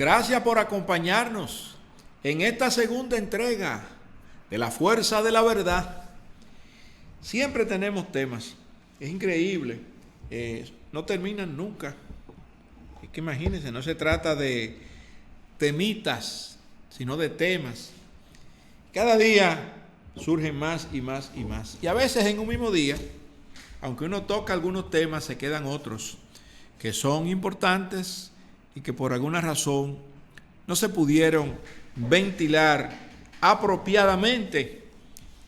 Gracias por acompañarnos en esta segunda entrega de La Fuerza de la Verdad. Siempre tenemos temas, es increíble, no terminan nunca. Es que imagínense, no se trata de temitas, sino de temas. Cada día surgen más y más y más. Y a veces en un mismo día, aunque uno toca algunos temas, se quedan otros que son importantes y que por alguna razón no se pudieron ventilar apropiadamente.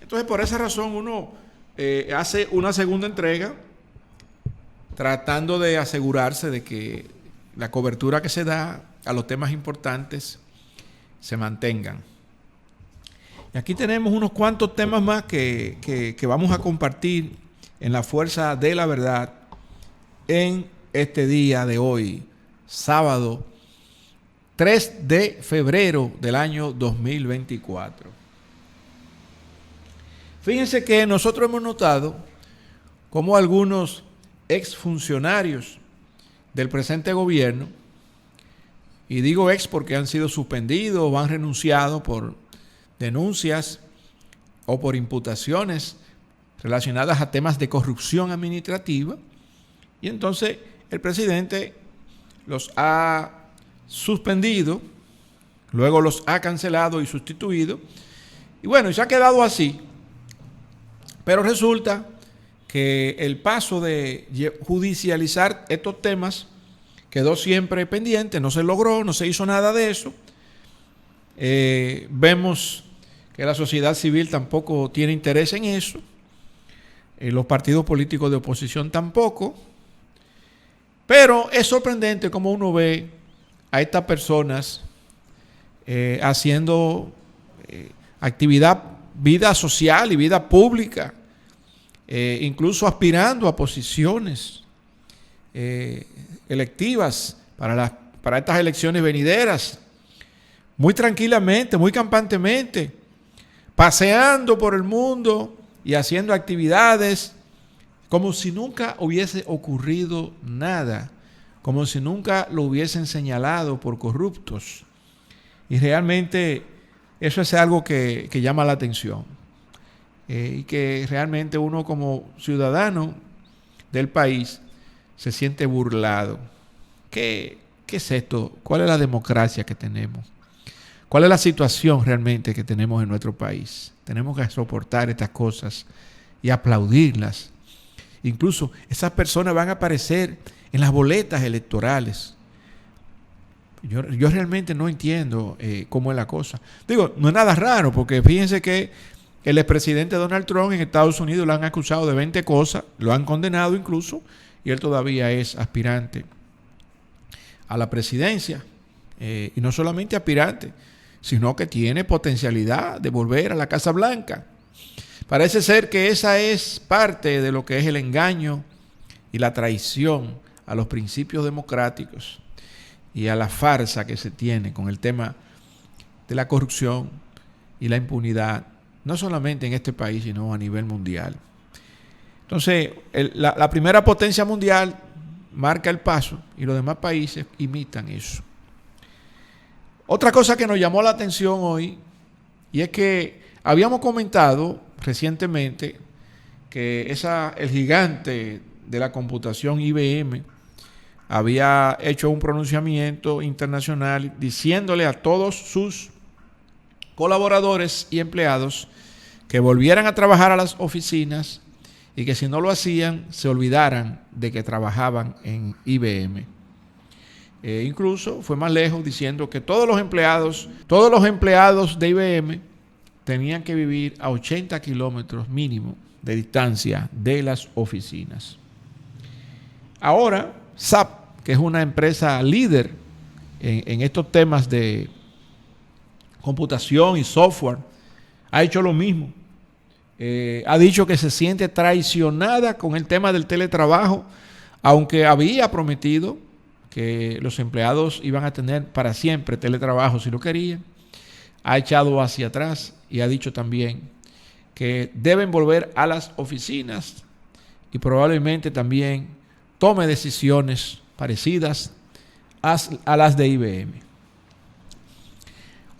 Entonces, por esa razón uno hace una segunda entrega tratando de asegurarse de que la cobertura que se da a los temas importantes se mantengan. Y aquí tenemos unos cuantos temas más que vamos a compartir en La Fuerza de la Verdad en este día de hoy, sábado 3 de febrero del año 2024. Fíjense que nosotros hemos notado cómo algunos exfuncionarios del presente gobierno, y digo ex porque han sido suspendidos o han renunciado por denuncias o por imputaciones relacionadas a temas de corrupción administrativa, y entonces el presidente los ha suspendido, luego los ha cancelado y sustituido, y bueno, y se ha quedado así. Pero resulta que el paso de judicializar estos temas quedó siempre pendiente, no se logró, no se hizo nada de eso. Vemos que la sociedad civil tampoco tiene interés en eso, los partidos políticos de oposición tampoco, pero es sorprendente cómo uno ve a estas personas haciendo actividad, vida social y vida pública, incluso aspirando a posiciones electivas para estas elecciones venideras, muy tranquilamente, muy campantemente, paseando por el mundo y haciendo actividades como si nunca hubiese ocurrido nada, como si nunca lo hubiesen señalado por corruptos. Y realmente eso es algo que llama la atención. Y que realmente uno como ciudadano del país se siente burlado. ¿Qué es esto? ¿Cuál es la democracia que tenemos? ¿Cuál es la situación realmente que tenemos en nuestro país? Tenemos que soportar estas cosas y aplaudirlas. Incluso esas personas van a aparecer en las boletas electorales. Yo realmente no entiendo cómo es la cosa. Digo, no es nada raro, porque fíjense que el expresidente Donald Trump en Estados Unidos lo han acusado de 20 cosas, lo han condenado incluso, y él todavía es aspirante a la presidencia. Y no solamente aspirante, sino que tiene potencialidad de volver a la Casa Blanca. Parece ser que esa es parte de lo que es el engaño y la traición a los principios democráticos y a la farsa que se tiene con el tema de la corrupción y la impunidad, no solamente en este país, sino a nivel mundial. Entonces, la primera potencia mundial marca el paso y los demás países imitan eso. Otra cosa que nos llamó la atención hoy, y es que habíamos comentado recientemente que el gigante de la computación IBM había hecho un pronunciamiento internacional diciéndole a todos sus colaboradores y empleados que volvieran a trabajar a las oficinas y que si no lo hacían se olvidaran de que trabajaban en IBM. Incluso fue más lejos diciendo que todos los empleados de IBM tenían que vivir a 80 kilómetros mínimo de distancia de las oficinas. Ahora, SAP, que es una empresa líder en estos temas de computación y software, ha hecho lo mismo. Ha dicho que se siente traicionada con el tema del teletrabajo, aunque había prometido que los empleados iban a tener para siempre teletrabajo si lo querían. Ha echado hacia atrás y ha dicho también que deben volver a las oficinas y probablemente también tome decisiones parecidas a las de IBM.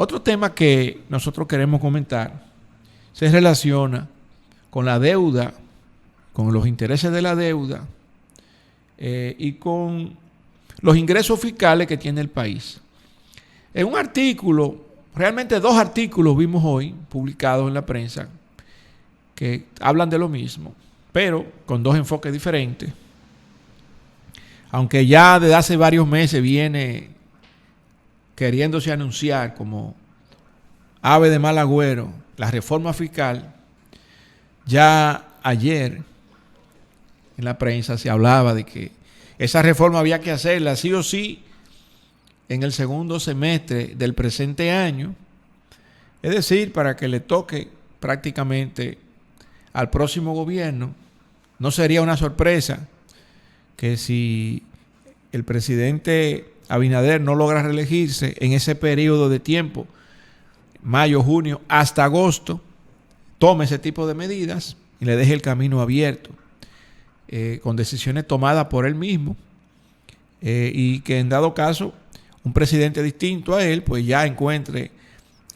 Otro tema que nosotros queremos comentar se relaciona con la deuda, con los intereses de la deuda y con los ingresos fiscales que tiene el país. En un artículo, realmente 2 artículos vimos hoy publicados en la prensa que hablan de lo mismo, pero con 2 enfoques diferentes. Aunque ya desde hace varios meses viene queriéndose anunciar como ave de mal agüero la reforma fiscal, ya ayer en la prensa se hablaba de que esa reforma había que hacerla sí o sí en el segundo semestre del presente año, es decir, para que le toque prácticamente al próximo gobierno. No sería una sorpresa que si el presidente Abinader no logra reelegirse en ese periodo de tiempo, mayo, junio, hasta agosto, tome ese tipo de medidas y le deje el camino abierto, con decisiones tomadas por él mismo, y que en dado caso un presidente distinto a él pues ya encuentre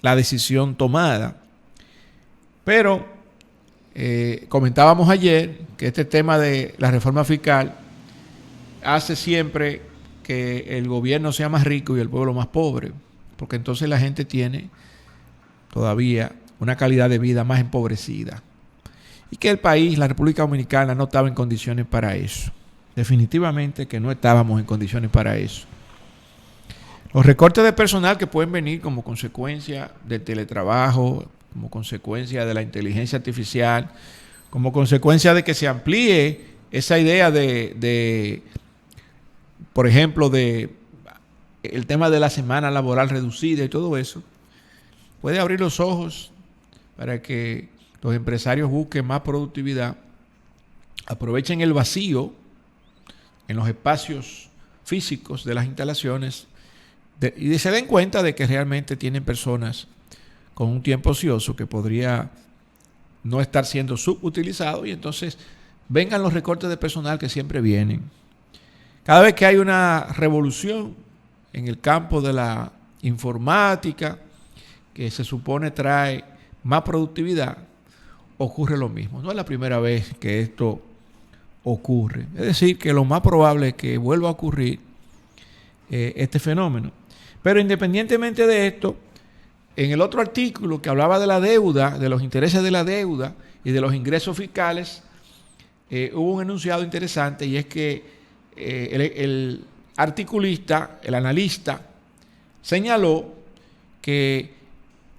la decisión tomada. Pero comentábamos ayer que este tema de la reforma fiscal hace siempre que el gobierno sea más rico y el pueblo más pobre, porque entonces la gente tiene todavía una calidad de vida más empobrecida, y que el país, la República Dominicana, no estaba en condiciones para eso. Definitivamente que no estábamos en condiciones para eso. Los recortes de personal que pueden venir como consecuencia del teletrabajo, como consecuencia de la inteligencia artificial, como consecuencia de que se amplíe esa idea de por ejemplo, de el tema de la semana laboral reducida y todo eso, puede abrir los ojos para que los empresarios busquen más productividad, aprovechen el vacío en los espacios físicos de las instalaciones y se den cuenta de que realmente tienen personas con un tiempo ocioso que podría no estar siendo subutilizado, y entonces vengan los recortes de personal que siempre vienen. Cada vez que hay una revolución en el campo de la informática, que se supone trae más productividad, ocurre lo mismo. No es la primera vez que esto ocurre. Es decir, que lo más probable es que vuelva a ocurrir este fenómeno. Pero independientemente de esto, en el otro artículo que hablaba de la deuda, de los intereses de la deuda y de los ingresos fiscales, hubo un enunciado interesante, y es que el articulista, el analista, señaló que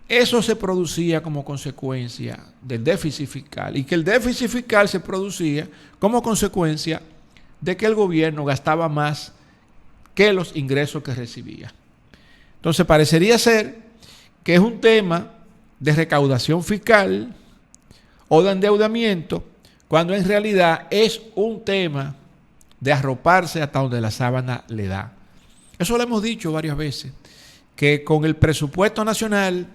eso se producía como consecuencia del déficit fiscal, y que el déficit fiscal se producía como consecuencia de que el gobierno gastaba más que los ingresos que recibía. Entonces parecería ser que es un tema de recaudación fiscal o de endeudamiento, cuando en realidad es un tema de arroparse hasta donde la sábana le da. Eso lo hemos dicho varias veces, que con el presupuesto nacional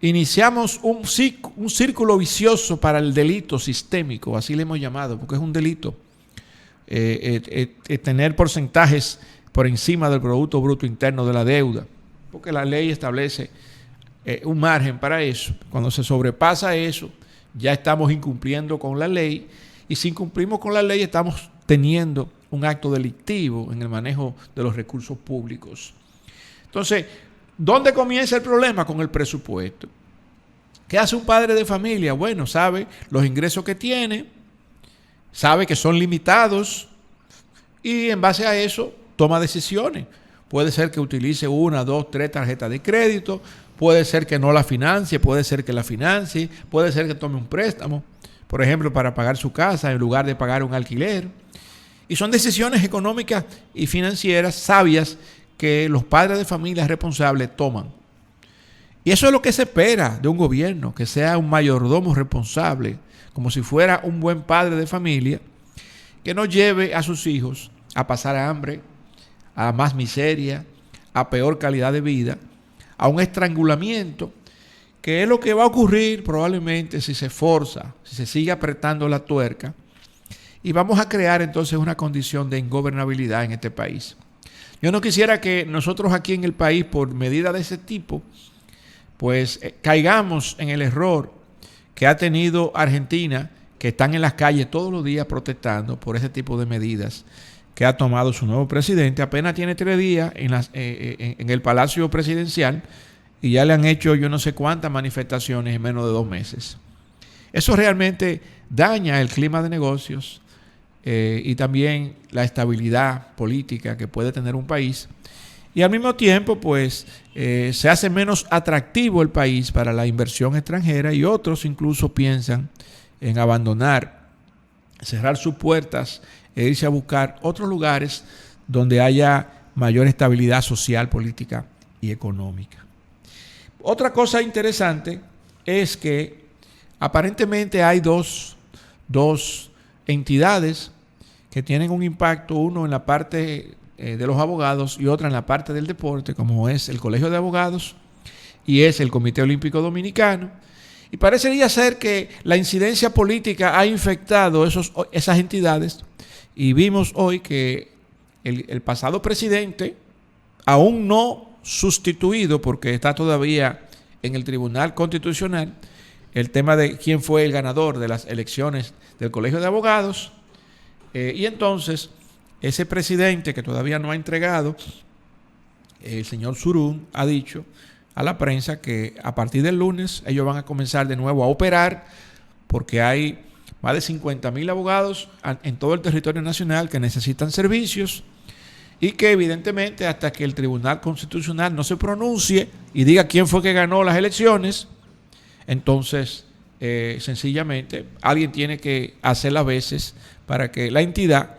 iniciamos un círculo vicioso para el delito sistémico, así le hemos llamado, porque es un delito tener porcentajes por encima del Producto Bruto Interno de la deuda, porque la ley establece un margen para eso. Cuando se sobrepasa eso, ya estamos incumpliendo con la ley, y si incumplimos con la ley estamos teniendo un acto delictivo en el manejo de los recursos públicos. Entonces, ¿dónde comienza el problema? Con el presupuesto. ¿Qué hace un padre de familia? Bueno, sabe los ingresos que tiene, sabe que son limitados, y en base a eso toma decisiones. Puede ser que utilice 1, 2, 3 tarjetas de crédito, puede ser que no la financie, puede ser que la financie, puede ser que tome un préstamo, por ejemplo, para pagar su casa en lugar de pagar un alquiler. Y son decisiones económicas y financieras sabias que los padres de familia responsables toman. Y eso es lo que se espera de un gobierno, que sea un mayordomo responsable, como si fuera un buen padre de familia, que no lleve a sus hijos a pasar hambre, a más miseria, a peor calidad de vida, a un estrangulamiento, que es lo que va a ocurrir probablemente si se forza, si se sigue apretando la tuerca, y vamos a crear entonces una condición de ingobernabilidad en este país. Yo no quisiera que nosotros aquí en el país, por medidas de ese tipo, pues caigamos en el error que ha tenido Argentina, que están en las calles todos los días protestando por ese tipo de medidas que ha tomado su nuevo presidente. Apenas tiene 3 días en el Palacio Presidencial y ya le han hecho yo no sé cuántas manifestaciones en menos de 2 meses. Eso realmente daña el clima de negocios y también la estabilidad política que puede tener un país. Y al mismo tiempo, pues, se hace menos atractivo el país para la inversión extranjera y otros incluso piensan en abandonar, cerrar sus puertas e irse a buscar otros lugares donde haya mayor estabilidad social, política y económica. Otra cosa interesante es que aparentemente hay dos entidades que tienen un impacto, uno en la parte de los abogados y otra en la parte del deporte, como es el Colegio de Abogados y es el Comité Olímpico Dominicano. Y parecería ser que la incidencia política ha infectado esas entidades y vimos hoy que el pasado presidente, aún no sustituido porque está todavía en el Tribunal Constitucional, el tema de quién fue el ganador de las elecciones del Colegio de Abogados, y entonces ese presidente que todavía no ha entregado, el señor Surún, ha dicho a la prensa que a partir del lunes ellos van a comenzar de nuevo a operar porque hay más de 50,000 abogados en todo el territorio nacional que necesitan servicios y que evidentemente hasta que el Tribunal Constitucional no se pronuncie y diga quién fue que ganó las elecciones, entonces sencillamente alguien tiene que hacer las veces para que la entidad,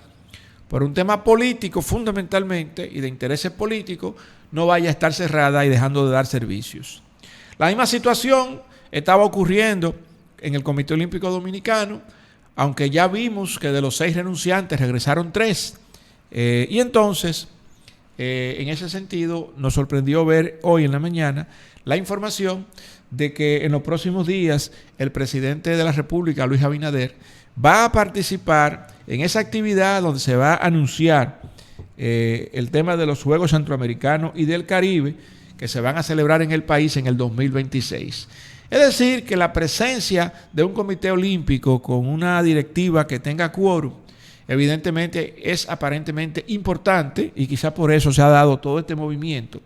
por un tema político fundamentalmente y de intereses políticos, no vaya a estar cerrada y dejando de dar servicios. La misma situación estaba ocurriendo en el Comité Olímpico Dominicano, aunque ya vimos que de los 6 renunciantes regresaron 3. Y entonces, en ese sentido, nos sorprendió ver hoy en la mañana la información de que en los próximos días el presidente de la República, Luis Abinader, va a participar en esa actividad donde se va a anunciar el tema de los Juegos Centroamericanos y del Caribe que se van a celebrar en el país en el 2026. Es decir, que la presencia de un comité olímpico con una directiva que tenga quórum, evidentemente es aparentemente importante y quizá por eso se ha dado todo este movimiento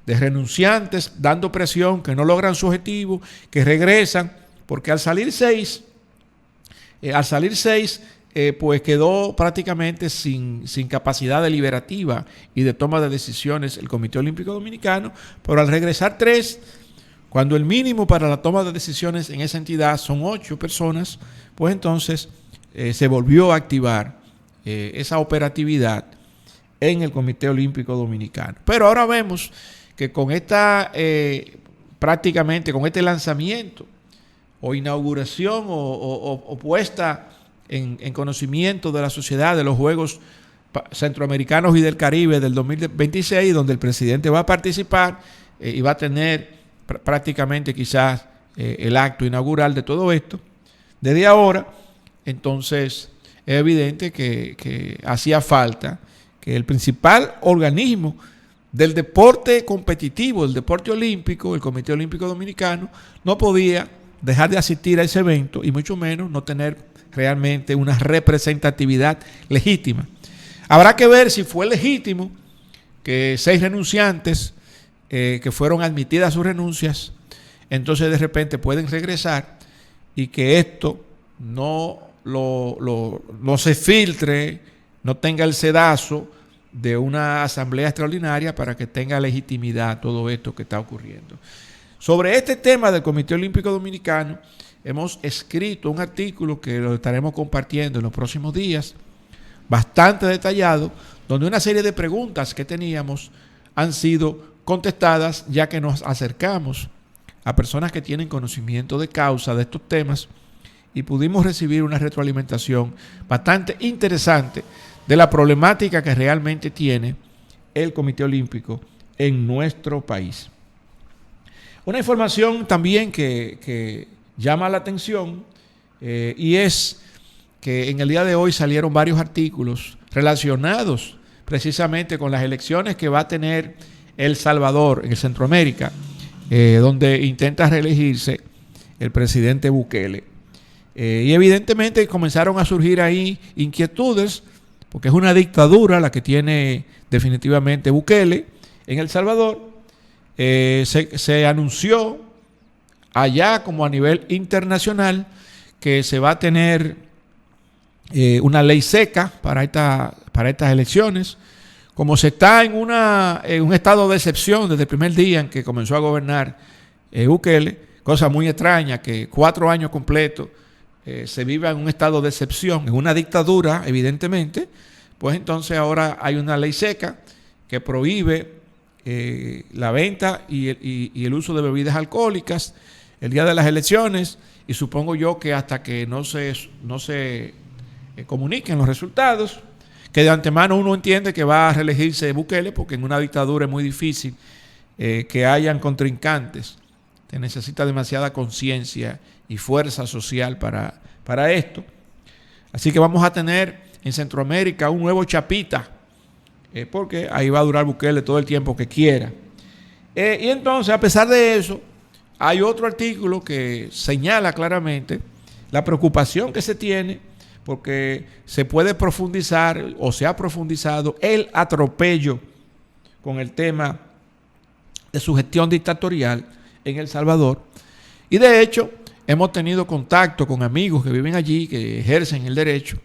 de renunciantes dando presión, que no logran su objetivo, que regresan, porque al salir 6, pues quedó prácticamente sin capacidad deliberativa y de toma de decisiones el Comité Olímpico Dominicano, pero al regresar 3, cuando el mínimo para la toma de decisiones en esa entidad son 8 personas, pues entonces se volvió a activar esa operatividad en el Comité Olímpico Dominicano. Pero ahora vemos que con esta prácticamente con este lanzamiento o inauguración o puesta en conocimiento de la sociedad de los Juegos Centroamericanos y del Caribe del 2026, donde el presidente va a participar y va a tener prácticamente quizás el acto inaugural de todo esto, desde ahora, entonces es evidente que hacía falta que el principal organismo del deporte competitivo, el deporte olímpico, el Comité Olímpico Dominicano, no podía dejar de asistir a ese evento y mucho menos no tener realmente una representatividad legítima. Habrá que ver si fue legítimo que 6 renunciantes que fueron admitidas sus renuncias, entonces de repente pueden regresar y que esto no se filtre, no tenga el sedazo de una asamblea extraordinaria para que tenga legitimidad todo esto que está ocurriendo. Sobre este tema del Comité Olímpico Dominicano hemos escrito un artículo que lo estaremos compartiendo en los próximos días, bastante detallado, donde una serie de preguntas que teníamos han sido contestadas, ya que nos acercamos a personas que tienen conocimiento de causa de estos temas y pudimos recibir una retroalimentación bastante interesante de la problemática que realmente tiene el Comité Olímpico en nuestro país. Una información también que llama la atención y es que en el día de hoy salieron varios artículos relacionados precisamente con las elecciones que va a tener El Salvador en Centroamérica donde intenta reelegirse el presidente Bukele. Y evidentemente comenzaron a surgir ahí inquietudes, porque es una dictadura la que tiene definitivamente Bukele en El Salvador. Se anunció allá como a nivel internacional que se va a tener una ley seca para estas elecciones. Como se está en un estado de excepción desde el primer día en que comenzó a gobernar Bukele, cosa muy extraña que 4 años completos se viva en un estado de excepción, en una dictadura, evidentemente, pues entonces ahora hay una ley seca que prohíbe la venta y el uso de bebidas alcohólicas el día de las elecciones, y supongo yo que hasta que no se comuniquen los resultados, que de antemano uno entiende que va a reelegirse Bukele, porque en una dictadura es muy difícil que hayan contrincantes. Se necesita demasiada conciencia y fuerza social para esto. Así que vamos a tener en Centroamérica un nuevo chapita, porque ahí va a durar Bukele todo el tiempo que quiera. Y entonces, a pesar de eso, hay otro artículo que señala claramente la preocupación que se tiene, porque se puede profundizar o se ha profundizado el atropello con el tema de su gestión dictatorial en El Salvador. Y de hecho, hemos tenido contacto con amigos que viven allí, que ejercen el derecho,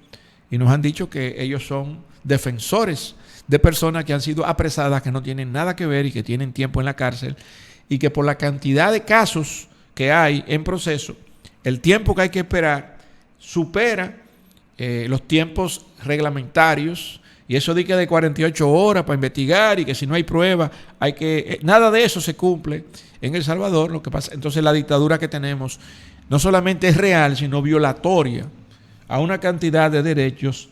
y nos han dicho que ellos son defensores de personas que han sido apresadas, que no tienen nada que ver y que tienen tiempo en la cárcel, y que por la cantidad de casos que hay en proceso, el tiempo que hay que esperar supera los tiempos reglamentarios, y eso de que de 48 horas para investigar y que si no hay prueba hay que... nada de eso se cumple en El Salvador. Lo que pasa, entonces la dictadura que tenemos no solamente es real, sino violatoria a una cantidad de derechos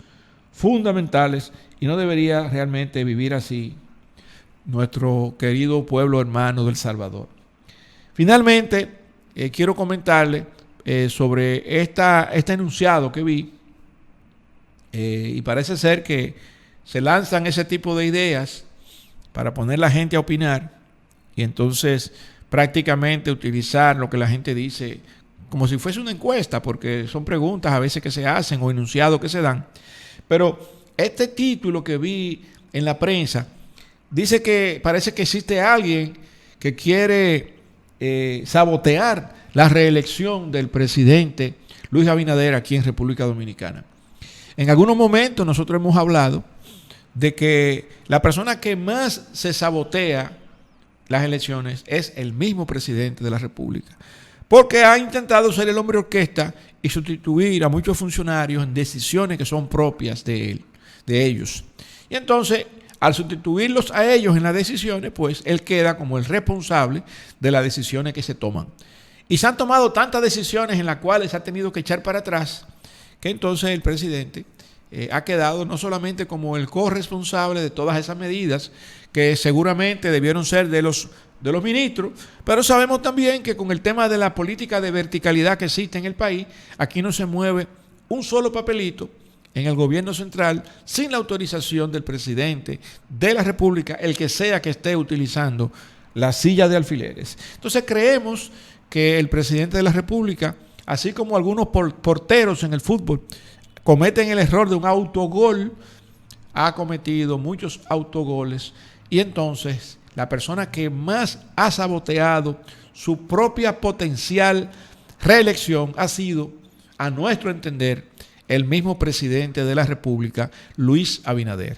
fundamentales, y no debería realmente vivir así nuestro querido pueblo hermano del Salvador. Finalmente, quiero comentarle sobre este enunciado que vi, y parece ser que se lanzan ese tipo de ideas para poner a la gente a opinar, y entonces prácticamente utilizar lo que la gente dice como si fuese una encuesta, porque son preguntas a veces que se hacen o enunciados que se dan. Pero este título que vi en la prensa dice que parece que existe alguien que quiere sabotear la reelección del presidente Luis Abinader aquí en República Dominicana. En algunos momentos nosotros hemos hablado de que la persona que más se sabotea las elecciones es el mismo presidente de la República, porque ha intentado ser el hombre orquesta y sustituir a muchos funcionarios en decisiones que son propias de ellos. Y entonces, al sustituirlos a ellos en las decisiones, pues él queda como el responsable de las decisiones que se toman. Y se han tomado tantas decisiones en las cuales se ha tenido que echar para atrás, que entonces el presidente ha quedado no solamente como el corresponsable de todas esas medidas, que seguramente debieron ser de los ministros, pero sabemos también que con el tema de la política de verticalidad que existe en el país, aquí no se mueve un solo papelito en el gobierno central sin la autorización del presidente de la República, el que sea que esté utilizando la silla de alfileres. Entonces creemos que el presidente de la República, así como algunos porteros en el fútbol, cometen el error de un autogol, ha cometido muchos autogoles, y entonces la persona que más ha saboteado su propia potencial reelección ha sido, a nuestro entender, el mismo presidente de la República, Luis Abinader.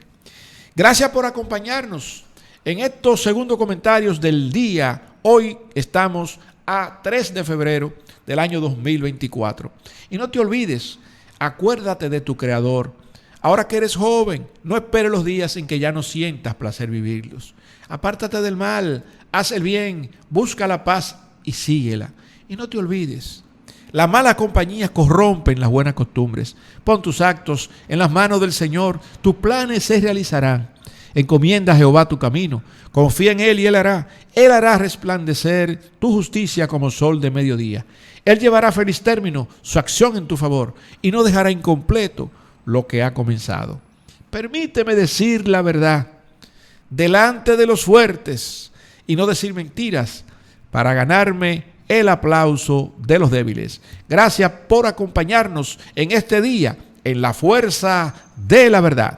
Gracias por acompañarnos en estos segundos comentarios del día. Hoy estamos a 3 de febrero del año 2024. Y no te olvides, acuérdate de tu Creador. Ahora que eres joven, no esperes los días en que ya no sientas placer vivirlos. Apártate del mal, haz el bien, busca la paz y síguela. Y no te olvides, las malas compañías corrompen las buenas costumbres. Pon tus actos en las manos del Señor, tus planes se realizarán. Encomienda a Jehová tu camino, confía en Él y Él hará resplandecer tu justicia como sol de mediodía. Él llevará a feliz término su acción en tu favor y no dejará incompleto lo que ha comenzado. Permíteme decir la verdad delante de los fuertes y no decir mentiras para ganarme el aplauso de los débiles. Gracias por acompañarnos en este día en la fuerza de la verdad.